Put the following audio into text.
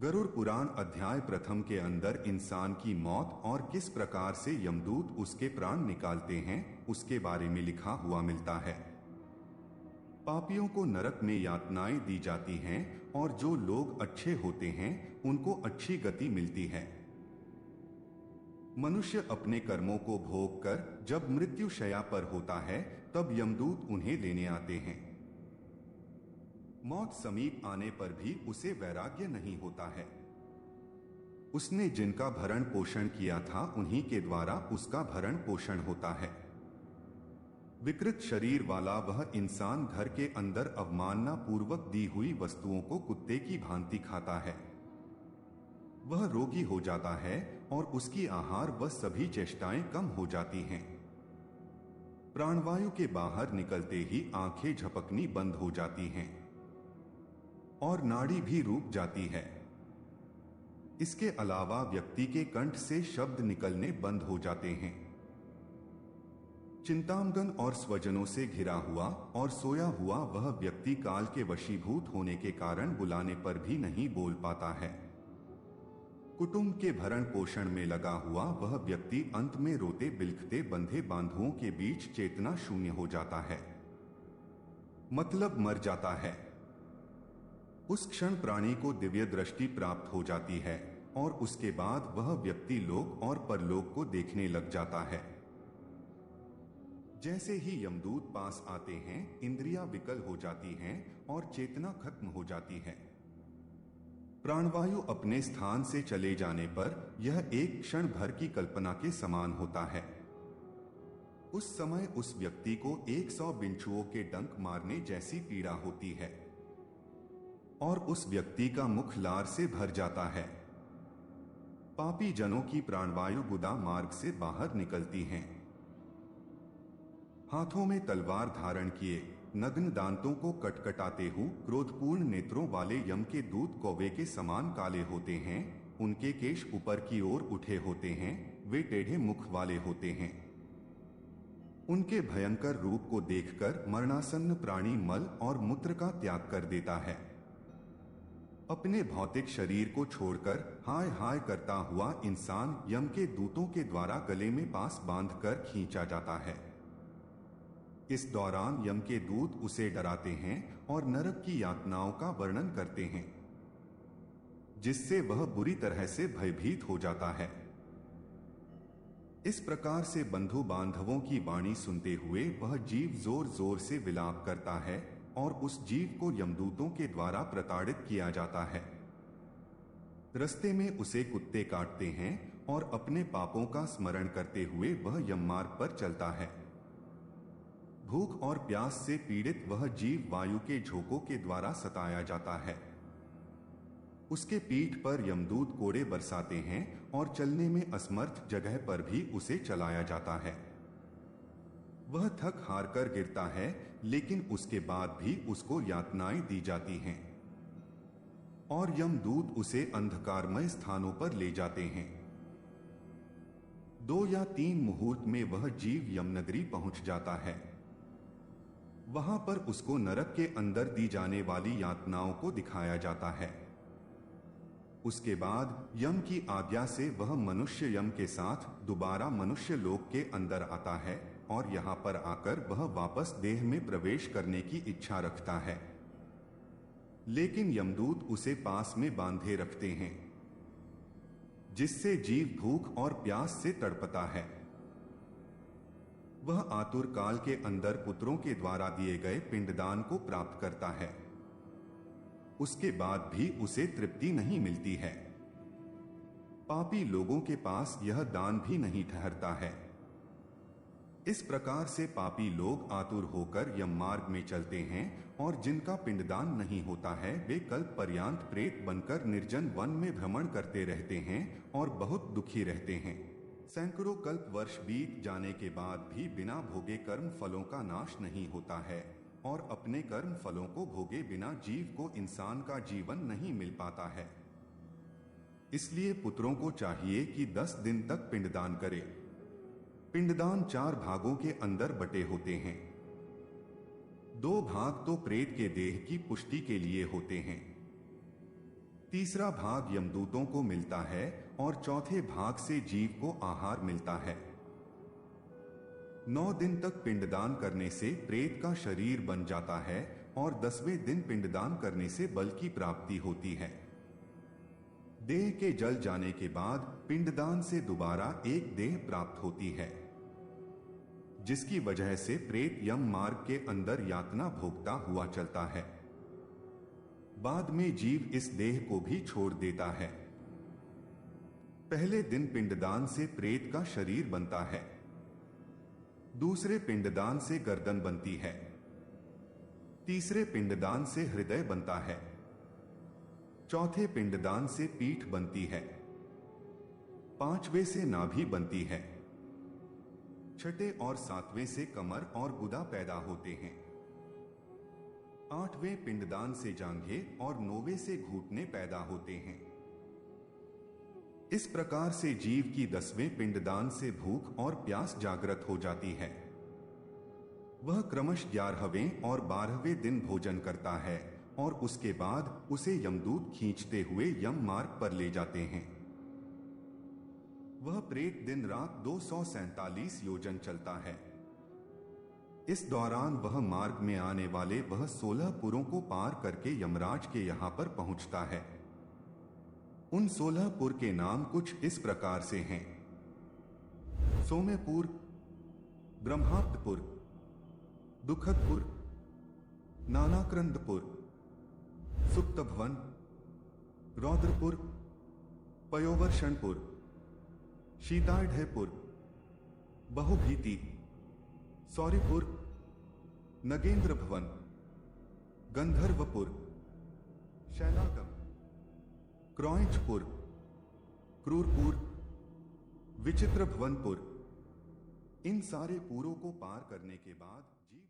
गरुड़ पुराण अध्याय प्रथम के अंदर इंसान की मौत और किस प्रकार से यमदूत उसके प्राण निकालते हैं उसके बारे में लिखा हुआ मिलता है। पापियों को नरक में यातनाएं दी जाती हैं और जो लोग अच्छे होते हैं उनको अच्छी गति मिलती है। मनुष्य अपने कर्मों को भोग कर जब मृत्यु शैया पर होता है तब यमदूत उन्हें लेने आते हैं। मौत समीप आने पर भी उसे वैराग्य नहीं होता है। उसने जिनका भरण पोषण किया था उन्हीं के द्वारा उसका भरण पोषण होता है। विकृत शरीर वाला वह इंसान घर के अंदर अवमानना पूर्वक दी हुई वस्तुओं को कुत्ते की भांति खाता है। वह रोगी हो जाता है और उसकी आहार व सभी चेष्टाएं कम हो जाती हैं। प्राणवायु के बाहर निकलते ही आंखें झपकनी बंद हो जाती हैं और नाड़ी भी रुक जाती है। इसके अलावा व्यक्ति के कंठ से शब्द निकलने बंद हो जाते हैं। चिंतामग्न और स्वजनों से घिरा हुआ और सोया हुआ वह व्यक्ति काल के वशीभूत होने के कारण बुलाने पर भी नहीं बोल पाता है। कुटुंब के भरण पोषण में लगा हुआ वह व्यक्ति अंत में रोते बिलखते बंधे बांधुओं के बीच चेतना शून्य हो जाता है, मतलब मर जाता है। उस क्षण प्राणी को दिव्य दृष्टि प्राप्त हो जाती है और उसके बाद वह व्यक्ति लोक और परलोक को देखने लग जाता है। जैसे ही यमदूत पास आते हैं इंद्रियां विकल हो जाती हैं और चेतना खत्म हो जाती है। प्राणवायु अपने स्थान से चले जाने पर यह एक क्षण भर की कल्पना के समान होता है। उस समय उस व्यक्ति को 100 बिच्छुओं के डंक मारने जैसी पीड़ा होती है और उस व्यक्ति का मुख लार से भर जाता है। पापी जनों की प्राणवायु गुदा मार्ग से बाहर निकलती हैं। हाथों में तलवार धारण किए, नग्न दांतों को कटकटाते हुए क्रोधपूर्ण नेत्रों वाले यम के दूत कौवे के समान काले होते हैं। उनके केश ऊपर की ओर उठे होते हैं, वे टेढ़े मुख वाले होते हैं। उनके भयंकर रूप को देखकर मरणासन्न प्राणी मल और मूत्र का त्याग कर देता है। अपने भौतिक शरीर को छोड़कर हाय हाय करता हुआ इंसान यम के दूतों के द्वारा गले में पास बांधकर खींचा जाता है। इस दौरान यम के दूत उसे डराते हैं और नरक की यातनाओं का वर्णन करते हैं, जिससे वह बुरी तरह से भयभीत हो जाता है। इस प्रकार से बंधु बांधवों की वाणी सुनते हुए वह जीव जोर जोर से विलाप करता है और उस जीव को यमदूतों के द्वारा प्रताड़ित किया जाता है। रस्ते में उसे कुत्ते काटते हैं और अपने पापों का स्मरण करते हुए वह यममार्ग पर चलता है। भूख और प्यास से पीड़ित वह जीव वायु के झोंकों के द्वारा सताया जाता है। उसके पीठ पर यमदूत कोड़े बरसाते हैं और चलने में असमर्थ जगह पर भी उसे चलाया जाता है। वह थक हार कर गिरता है, लेकिन उसके बाद भी उसको यातनाएं दी जाती हैं और यमदूत उसे अंधकारमय स्थानों पर ले जाते हैं। 2 या 3 मुहूर्त में वह जीव यमनगरी पहुंच जाता है। वहां पर उसको नरक के अंदर दी जाने वाली यातनाओं को दिखाया जाता है। उसके बाद यम की आज्ञा से वह मनुष्य यम के साथ दोबारा मनुष्य लोक के अंदर आता है और यहाँ पर आकर वह वापस देह में प्रवेश करने की इच्छा रखता है, लेकिन यमदूत उसे पास में बांधे रखते हैं, जिससे जीव भूख और प्यास से तड़पता है। वह आतुर काल के अंदर पुत्रों के द्वारा दिए गए पिंडदान को प्राप्त करता है। उसके बाद भी उसे तृप्ति नहीं मिलती है। पापी लोगों के पास यह दान भी नहीं ठहरता है। इस प्रकार से पापी लोग आतुर होकर यम मार्ग में चलते हैं और जिनका पिंडदान नहीं होता है वे कल्प पर्यंत प्रेत बनकर निर्जन वन में भ्रमण करते रहते हैं और बहुत दुखी रहते हैं। सैकड़ों कल्प वर्ष बीत जाने के बाद भी बिना भोगे कर्म फलों का नाश नहीं होता है और अपने कर्म फलों को भोगे बिना जीव को इंसान का जीवन नहीं मिल पाता है। इसलिए पुत्रों को चाहिए कि 10 दिन तक पिंडदान करे। पिंडदान 4 भागों के अंदर बटे होते हैं। 2 भाग तो प्रेत के देह की पुष्टि के लिए होते हैं, तीसरा भाग यमदूतों को मिलता है और चौथे भाग से जीव को आहार मिलता है। 9 दिन तक पिंडदान करने से प्रेत का शरीर बन जाता है और 10वें दिन पिंडदान करने से बल की प्राप्ति होती है। देह के जल जाने के बाद पिंडदान से दोबारा एक देह प्राप्त होती है, जिसकी वजह से प्रेत यम मार्ग के अंदर यातना भोगता हुआ चलता है। बाद में जीव इस देह को भी छोड़ देता है। पहले दिन पिंडदान से प्रेत का शरीर बनता है, दूसरे पिंडदान से गर्दन बनती है, तीसरे पिंडदान से हृदय बनता है, चौथे पिंडदान से पीठ बनती है, पांचवें से नाभि बनती है, छठे और सातवें से कमर और गुदा पैदा होते हैं, आठवें पिंडदान से जांघें और 9वें से घुटने पैदा होते हैं। इस प्रकार से जीव की 10वें पिंडदान से भूख और प्यास जागृत हो जाती है। वह क्रमश 11वें और 12वें दिन भोजन करता है और उसके बाद उसे यमदूत खींचते हुए यम मार्ग पर ले जाते हैं। वह प्रेत दिन रात 247 योजन चलता है। इस दौरान वह मार्ग में आने वाले वह 16 पुरों को पार करके यमराज के यहां पर पहुंचता है। उन 16 पुर के नाम कुछ इस प्रकार से हैं: सोमेपुर, ब्रह्माप्तपुर, दुखदपुर, नानाक्रंदपुर, सुप्तभवन, रौद्रपुर, पयोवर्षणपुर, शीताढ़पुर, बहुभीति, सौरिपुर, नगेंद्र भवन, गंधर्वपुर, शैलागम, क्रौंचपुर, क्रूरपुर, विचित्र भवनपुर। इन सारे पुरों को पार करने के बाद जीव